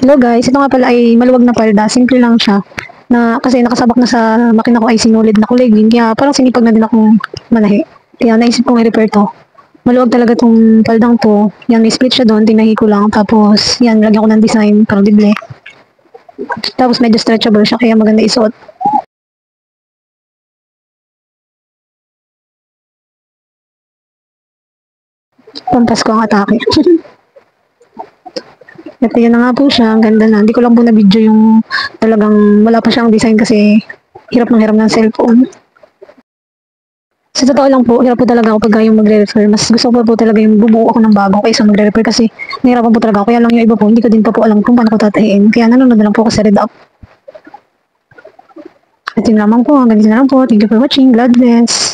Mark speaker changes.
Speaker 1: Hello guys, ito nga pala ay maluwag na palda, simple lang siya. Na kasi nakasabak na sa makina ko ay sinulid na kuligin, kaya parang sinipag na din akong manahi. Kaya naisip kong i-repair to. Maluwag talaga tong paldang to. Yan, may split siya doon, tinahi ko lang. Tapos, yan, lagyan ko ng design, parang dible. Tapos medyo stretchable siya, kaya maganda isuot. Pampasko ang atake. Ito yun na nga po siya, ang ganda na. Hindi ko lang po na video yung talagang wala pa siyang design kasi hirap ng cellphone. Sa totoo lang po, hirap po talaga ako pagka yung magre-refer. Mas gusto ko po talaga yung bumuo ako ng bago kaysa magre-refer kasi nahirapan po talaga ako. Kaya lang yung iba po, hindi ko din pa po alam kung paano ko tatahiin. Kaya nanonood na lang po ako sa Red Up. At yun lamang po, hanggang dito na lang po. Thank you for watching. God bless.